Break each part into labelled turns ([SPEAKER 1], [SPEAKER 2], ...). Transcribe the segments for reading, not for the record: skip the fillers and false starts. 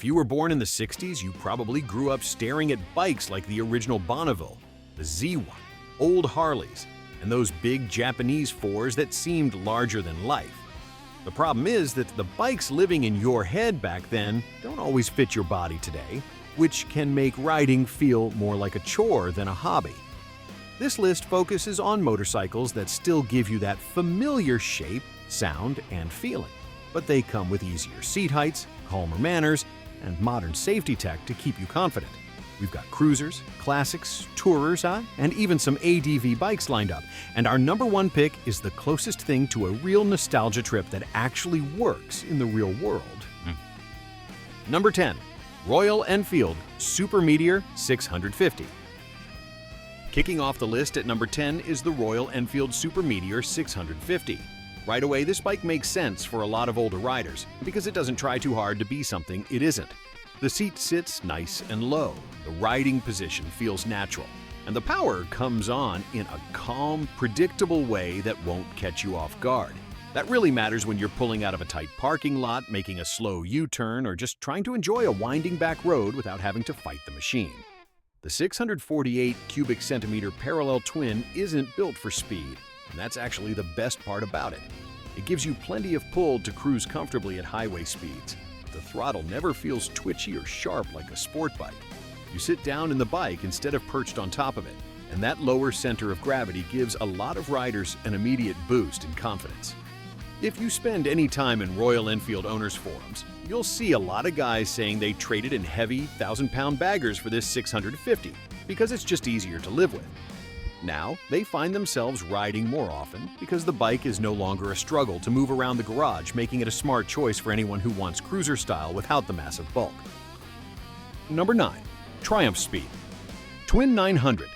[SPEAKER 1] If you were born in the 60s, you probably grew up staring at bikes like the original Bonneville, the Z1, old Harleys, and those big Japanese fours that seemed larger than life. The problem is that the bikes living in your head back then don't always fit your body today, which can make riding feel more like a chore than a hobby. This list focuses on motorcycles that still give you that familiar shape, sound, and feeling, but they come with easier seat heights, calmer manners, and modern safety tech to keep you confident. We've got cruisers, classics, tourers, and even some ADV bikes lined up. And our number one pick is the closest thing to a real nostalgia trip that actually works in the real world. Number 10. Royal Enfield Super Meteor 650. Kicking off the list at number 10 is the Royal Enfield Super Meteor 650. Right away, this bike makes sense for a lot of older riders because it doesn't try too hard to be something it isn't. The seat sits nice and low, the riding position feels natural, and the power comes on in a calm, predictable way that won't catch you off guard. That really matters when you're pulling out of a tight parking lot, making a slow U-turn, or just trying to enjoy a winding back road without having to fight the machine. The 648 cubic centimeter parallel twin isn't built for speed, and that's actually the best part about it. It gives you plenty of pull to cruise comfortably at highway speeds. The throttle never feels twitchy or sharp like a sport bike. You sit down in the bike instead of perched on top of it, and that lower center of gravity gives a lot of riders an immediate boost in confidence. If you spend any time in Royal Enfield owners forums, you'll see a lot of guys saying they traded in heavy 1,000-pound baggers for this 650 because it's just easier to live with. Now, they find themselves riding more often because the bike is no longer a struggle to move around the garage, making it a smart choice for anyone who wants cruiser style without the massive bulk. Number 9. Triumph Speed Twin 900.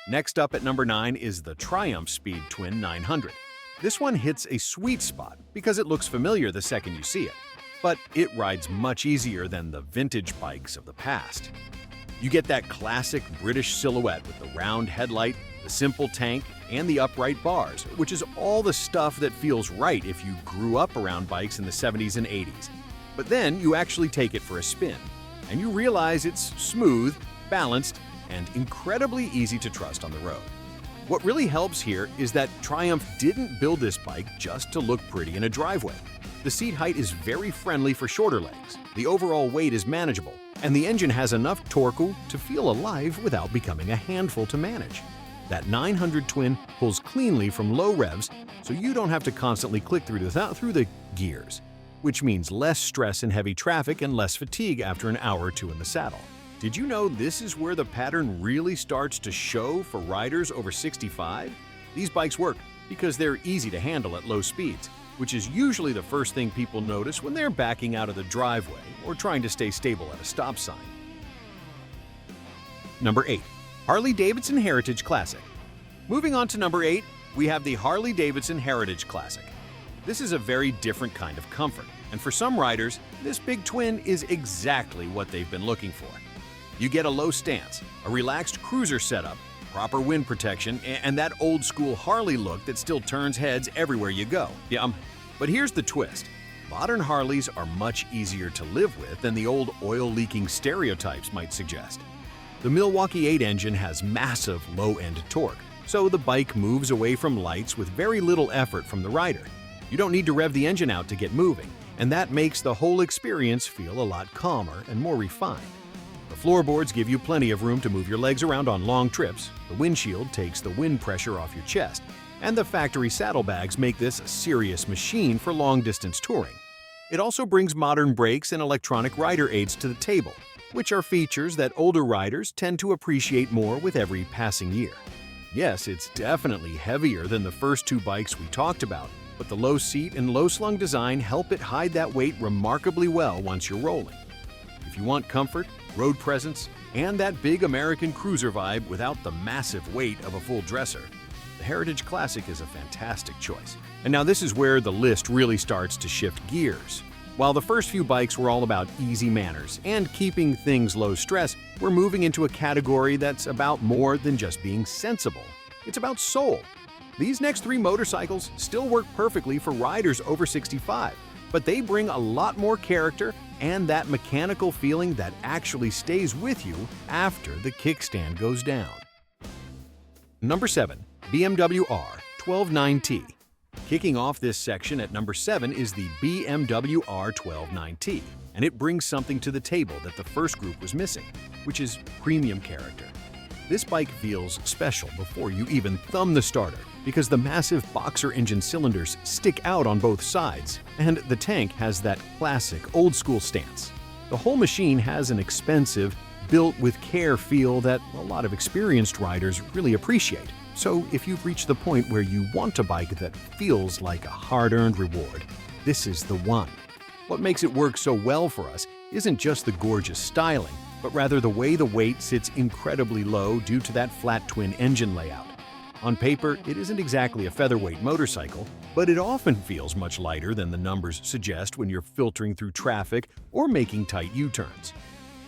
[SPEAKER 1] Next up at number 9 is the Triumph Speed Twin 900. This one hits a sweet spot because it looks familiar the second you see it, but it rides much easier than the vintage bikes of the past. You get that classic British silhouette with the round headlight, the simple tank, and the upright bars, which is all the stuff that feels right if you grew up around bikes in the 70s and 80s. But then you actually take it for a spin, and you realize it's smooth, balanced, and incredibly easy to trust on the road. What really helps here is that Triumph didn't build this bike just to look pretty in a driveway. The seat height is very friendly for shorter legs, the overall weight is manageable, and the engine has enough torque to feel alive without becoming a handful to manage. That 900 twin pulls cleanly from low revs, so you don't have to constantly click through the gears, which means less stress in heavy traffic and less fatigue after an hour or two in the saddle. Did you know this is where the pattern really starts to show for riders over 65? These bikes work because they're easy to handle at low speeds, which is usually the first thing people notice when they're backing out of the driveway or trying to stay stable at a stop sign. Number 8. Harley-Davidson Heritage Classic. Moving on to number 8, we have the Harley-Davidson Heritage Classic. This is a very different kind of comfort, and for some riders, this big twin is exactly what they've been looking for. You get a low stance, a relaxed cruiser setup, proper wind protection, and that old-school Harley look that still turns heads everywhere you go. But here's the twist. Modern Harleys are much easier to live with than the old oil-leaking stereotypes might suggest. The Milwaukee 8 engine has massive low-end torque, so the bike moves away from lights with very little effort from the rider. You don't need to rev the engine out to get moving, and that makes the whole experience feel a lot calmer and more refined. The floorboards give you plenty of room to move your legs around on long trips, the windshield takes the wind pressure off your chest, and the factory saddlebags make this a serious machine for long-distance touring. It also brings modern brakes and electronic rider aids to the table, which are features that older riders tend to appreciate more with every passing year. Yes, it's definitely heavier than the first two bikes we talked about, but the low seat and low-slung design help it hide that weight remarkably well once you're rolling. If you want comfort, road presence, and that big American cruiser vibe without the massive weight of a full dresser, the Heritage Classic is a fantastic choice. And now this is where the list really starts to shift gears. While the first few bikes were all about easy manners and keeping things low stress, we're moving into a category that's about more than just being sensible. It's about soul. These next three motorcycles still work perfectly for riders over 65, but they bring a lot more character and that mechanical feeling that actually stays with you after the kickstand goes down. Number 7. BMW R129T. Kicking off this section at number 7 is the BMW R129T, and it brings something to the table that the first group was missing, which is premium character. This bike feels special before you even thumb the starter because the massive boxer engine cylinders stick out on both sides, and the tank has that classic old-school stance. The whole machine has an expensive, built-with-care feel that a lot of experienced riders really appreciate. So if you've reached the point where you want a bike that feels like a hard-earned reward, this is the one. What makes it work so well for us isn't just the gorgeous styling, but rather the way the weight sits incredibly low due to that flat twin engine layout. On paper, it isn't exactly a featherweight motorcycle, but it often feels much lighter than the numbers suggest when you're filtering through traffic or making tight U-turns.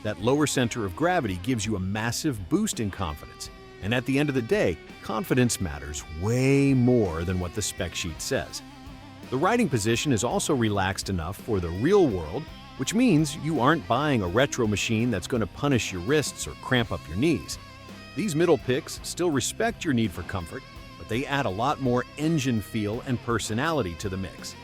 [SPEAKER 1] That lower center of gravity gives you a massive boost in confidence, and at the end of the day, confidence matters way more than what the spec sheet says. The riding position is also relaxed enough for the real world, which means you aren't buying a retro machine that's going to punish your wrists or cramp up your knees. These middle picks still respect your need for comfort, but they add a lot more engine feel and personality to the mix.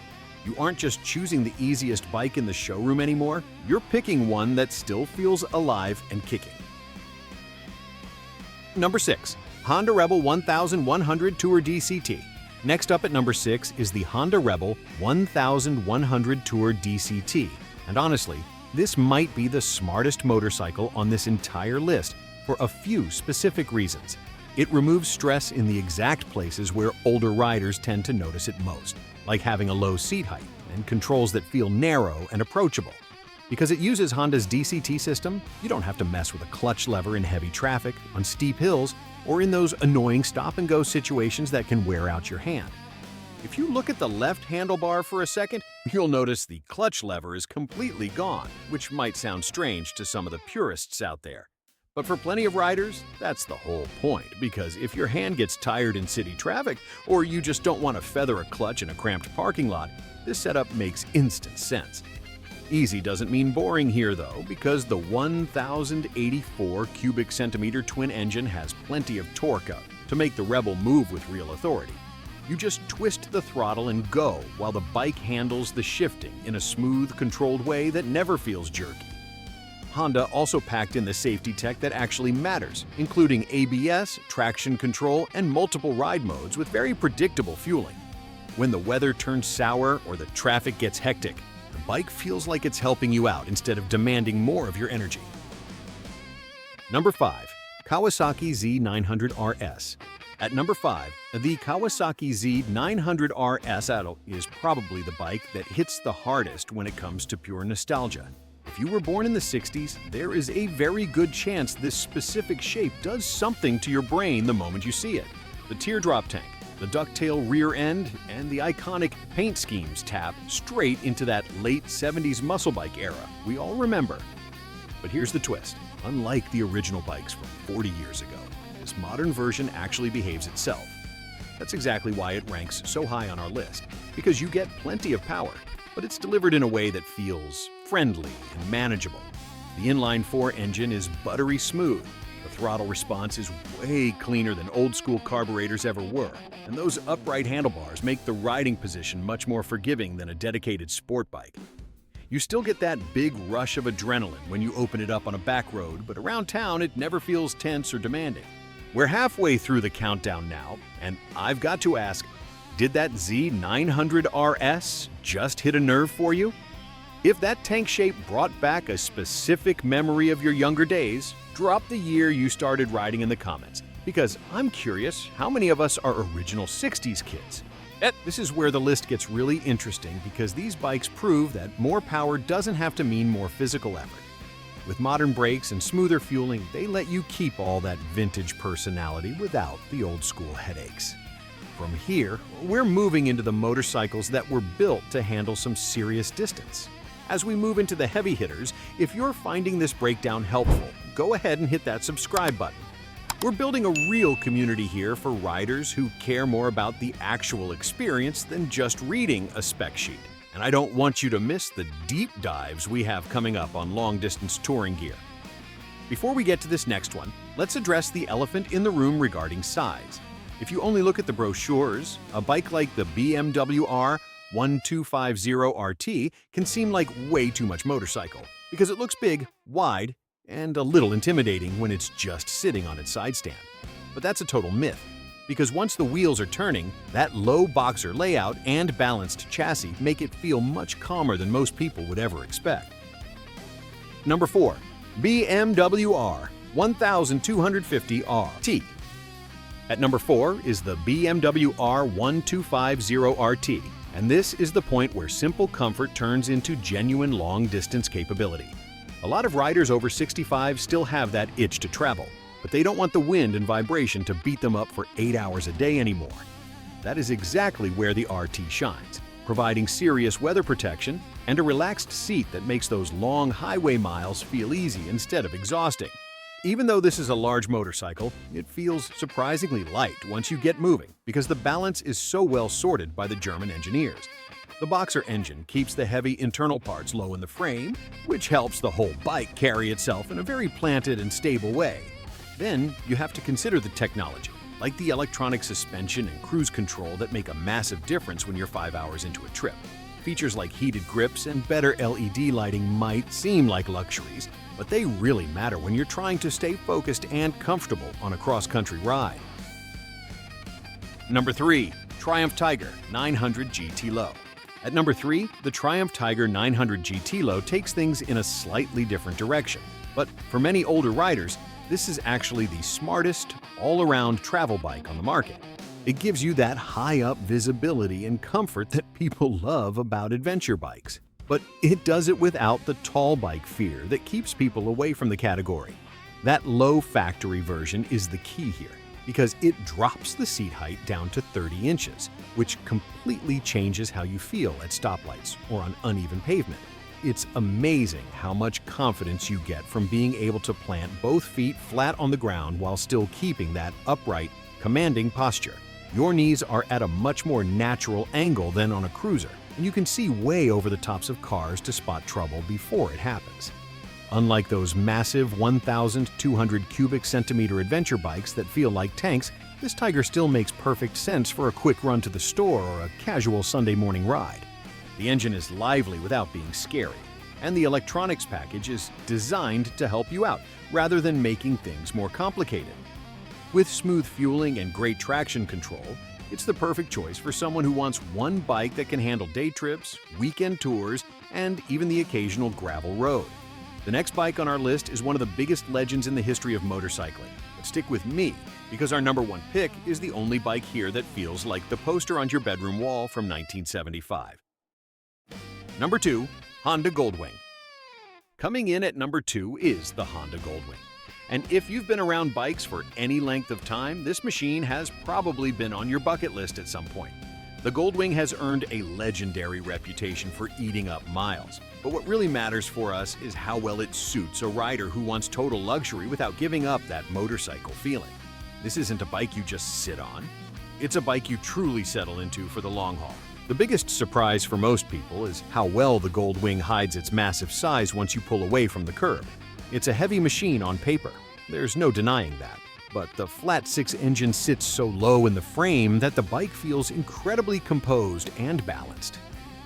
[SPEAKER 1] You aren't just choosing the easiest bike in the showroom anymore, you're picking one that still feels alive and kicking. Number 6. Honda Rebel 1100 Tour DCT. Next up at number 6 is the Honda Rebel 1100 Tour DCT. And honestly, this might be the smartest motorcycle on this entire list for a few specific reasons. It removes stress in the exact places where older riders tend to notice it most, like having a low seat height and controls that feel narrow and approachable. Because it uses Honda's DCT system, you don't have to mess with a clutch lever in heavy traffic, on steep hills, or in those annoying stop-and-go situations that can wear out your hand. If you look at the left handlebar for a second, you'll notice the clutch lever is completely gone, which might sound strange to some of the purists out there. But for plenty of riders, that's the whole point, because if your hand gets tired in city traffic, or you just don't want to feather a clutch in a cramped parking lot, this setup makes instant sense. Easy doesn't mean boring here though, because the 1,084 cubic centimeter twin engine has plenty of torque up to make the Rebel move with real authority. You just twist the throttle and go while the bike handles the shifting in a smooth, controlled way that never feels jerky. Honda also packed in the safety tech that actually matters, including ABS, traction control, and multiple ride modes with very predictable fueling. When the weather turns sour or the traffic gets hectic, the bike feels like it's helping you out instead of demanding more of your energy. Number 5. Kawasaki Z900RS. At number 5, the Kawasaki Z900RS is probably the bike that hits the hardest when it comes to pure nostalgia. If you were born in the 60s, there is a very good chance this specific shape does something to your brain the moment you see it. The teardrop tank, the ducktail rear end, and the iconic paint schemes tap straight into that late 70s muscle bike era we all remember. But here's the twist. Unlike the original bikes from 40 years ago, this modern version actually behaves itself. That's exactly why it ranks so high on our list, because you get plenty of power, but it's delivered in a way that feels friendly and manageable. The inline-4 engine is buttery smooth. The throttle response is way cleaner than old-school carburetors ever were, and those upright handlebars make the riding position much more forgiving than a dedicated sport bike. You still get that big rush of adrenaline when you open it up on a back road, but around town it never feels tense or demanding. We're halfway through the countdown now, and I've got to ask, did that Z900RS just hit a nerve for you? If that tank shape brought back a specific memory of your younger days, drop the year you started riding in the comments, because I'm curious how many of us are original 60s kids. This is where the list gets really interesting because these bikes prove that more power doesn't have to mean more physical effort. With modern brakes and smoother fueling, they let you keep all that vintage personality without the old school headaches. From here, we're moving into the motorcycles that were built to handle some serious distance. As we move into the heavy hitters, if you're finding this breakdown helpful, go ahead and hit that subscribe button. We're building a real community here for riders who care more about the actual experience than just reading a spec sheet. And I don't want you to miss the deep dives we have coming up on long-distance touring gear. Before we get to this next one, let's address the elephant in the room regarding size. If you only look at the brochures, a bike like the BMW R1250 RT can seem like way too much motorcycle because it looks big, wide, and a little intimidating when it's just sitting on its side stand. But that's a total myth, because once the wheels are turning, that low boxer layout and balanced chassis make it feel much calmer than most people would ever expect. Number 4. BMW R1250 RT. At number 4 is the BMW R1250 RT, and this is the point where simple comfort turns into genuine long-distance capability. A lot of riders over 65 still have that itch to travel, but they don't want the wind and vibration to beat them up for 8 hours a day anymore. That is exactly where the RT shines, providing serious weather protection and a relaxed seat that makes those long highway miles feel easy instead of exhausting. Even though this is a large motorcycle, it feels surprisingly light once you get moving because the balance is so well sorted by the German engineers. The Boxer engine keeps the heavy internal parts low in the frame, which helps the whole bike carry itself in a very planted and stable way. Then you have to consider the technology, like the electronic suspension and cruise control that make a massive difference when you're 5 hours into a trip. Features like heated grips and better LED lighting might seem like luxuries, but they really matter when you're trying to stay focused and comfortable on a cross-country ride. Number 3. Triumph Tiger 900 GT Low. At number 3, the Triumph Tiger 900 GT Low takes things in a slightly different direction. But for many older riders, this is actually the smartest, all-around travel bike on the market. It gives you that high-up visibility and comfort that people love about adventure bikes. But it does it without the tall bike fear that keeps people away from the category. That low factory version is the key here, because it drops the seat height down to 30 inches, which completely changes how you feel at stoplights or on uneven pavement. It's amazing how much confidence you get from being able to plant both feet flat on the ground while still keeping that upright, commanding posture. Your knees are at a much more natural angle than on a cruiser, and you can see way over the tops of cars to spot trouble before it happens. Unlike those massive 1,200 cubic centimeter adventure bikes that feel like tanks, this Tiger still makes perfect sense for a quick run to the store or a casual Sunday morning ride. The engine is lively without being scary, and the electronics package is designed to help you out rather than making things more complicated. With smooth fueling and great traction control, it's the perfect choice for someone who wants one bike that can handle day trips, weekend tours, and even the occasional gravel road. The next bike on our list is one of the biggest legends in the history of motorcycling. But stick with me, because our number 1 pick is the only bike here that feels like the poster on your bedroom wall from 1975. Number 2. Honda Goldwing. Coming in at number 2 is the Honda Goldwing. And if you've been around bikes for any length of time, this machine has probably been on your bucket list at some point. The Goldwing has earned a legendary reputation for eating up miles. But what really matters for us is how well it suits a rider who wants total luxury without giving up that motorcycle feeling. This isn't a bike you just sit on. It's a bike you truly settle into for the long haul. The biggest surprise for most people is how well the Goldwing hides its massive size once you pull away from the curb. It's a heavy machine on paper, there's no denying that, but the flat-six engine sits so low in the frame that the bike feels incredibly composed and balanced.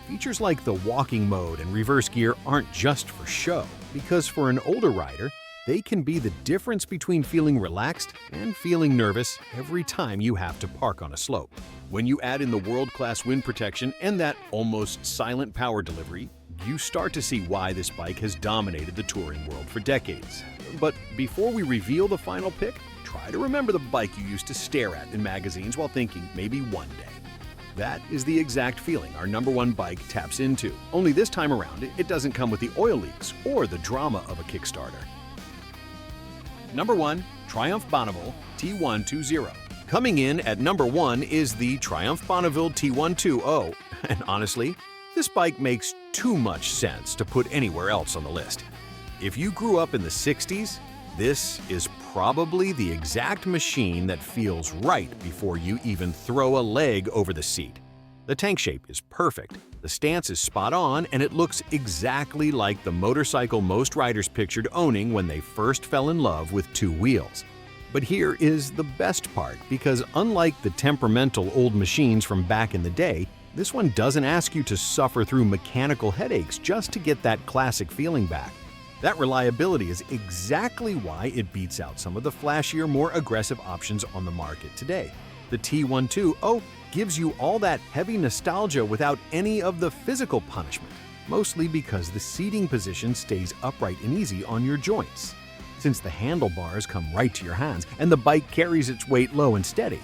[SPEAKER 1] Features like the walking mode and reverse gear aren't just for show, because for an older rider, they can be the difference between feeling relaxed and feeling nervous every time you have to park on a slope. When you add in the world-class wind protection and that almost silent power delivery, you start to see why this bike has dominated the touring world for decades. But before we reveal the final pick, try to remember the bike you used to stare at in magazines while thinking maybe one day. That is the exact feeling our number 1 bike taps into. Only this time around, it doesn't come with the oil leaks or the drama of a Kickstarter. Number 1. Triumph Bonneville T120. Coming in at number 1 is the Triumph Bonneville T120, and honestly, this bike makes too much sense to put anywhere else on the list. If you grew up in the 60s, this is probably the exact machine that feels right before you even throw a leg over the seat. The tank shape is perfect, the stance is spot on, and it looks exactly like the motorcycle most riders pictured owning when they first fell in love with two wheels. But here is the best part, because unlike the temperamental old machines from back in the day, this one doesn't ask you to suffer through mechanical headaches just to get that classic feeling back. That reliability is exactly why it beats out some of the flashier, more aggressive options on the market today. The T120 gives you all that heavy nostalgia without any of the physical punishment, mostly because the seating position stays upright and easy on your joints. Since the handlebars come right to your hands and the bike carries its weight low and steady,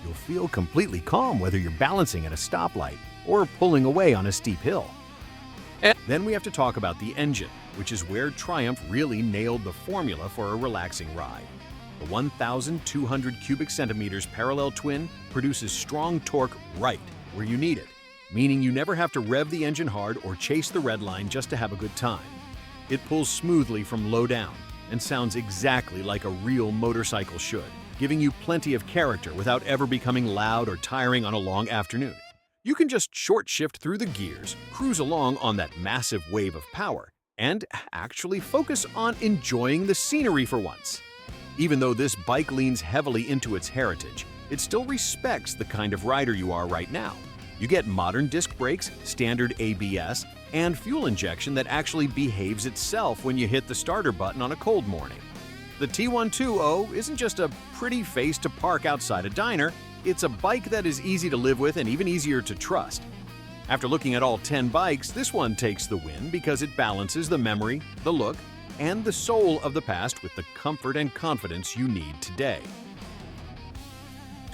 [SPEAKER 1] you'll feel completely calm whether you're balancing at a stoplight or pulling away on a steep hill. Then we have to talk about the engine, which is where Triumph really nailed the formula for a relaxing ride. The 1,200 cubic centimeters parallel twin produces strong torque right where you need it, meaning you never have to rev the engine hard or chase the red line just to have a good time. It pulls smoothly from low down and sounds exactly like a real motorcycle should, giving you plenty of character without ever becoming loud or tiring on a long afternoon. You can just short shift through the gears, cruise along on that massive wave of power, and actually focus on enjoying the scenery for once. Even though this bike leans heavily into its heritage, it still respects the kind of rider you are right now. You get modern disc brakes, standard ABS, and fuel injection that actually behaves itself when you hit the starter button on a cold morning. The T120 isn't just a pretty face to park outside a diner, it's a bike that is easy to live with and even easier to trust. After looking at all 10 bikes, this one takes the win because it balances the memory, the look, and the soul of the past with the comfort and confidence you need today.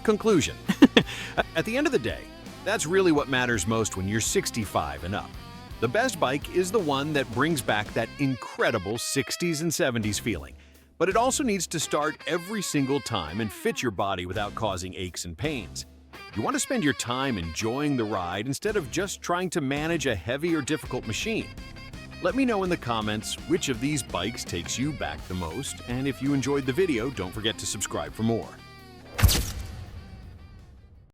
[SPEAKER 1] Conclusion. At the end of the day, that's really what matters most when you're 65 and up. The best bike is the one that brings back that incredible 60s and 70s feeling, but it also needs to start every single time and fit your body without causing aches and pains. You want to spend your time enjoying the ride instead of just trying to manage a heavy or difficult machine. Let me know in the comments which of these bikes takes you back the most, and if you enjoyed the video, don't forget to subscribe for more.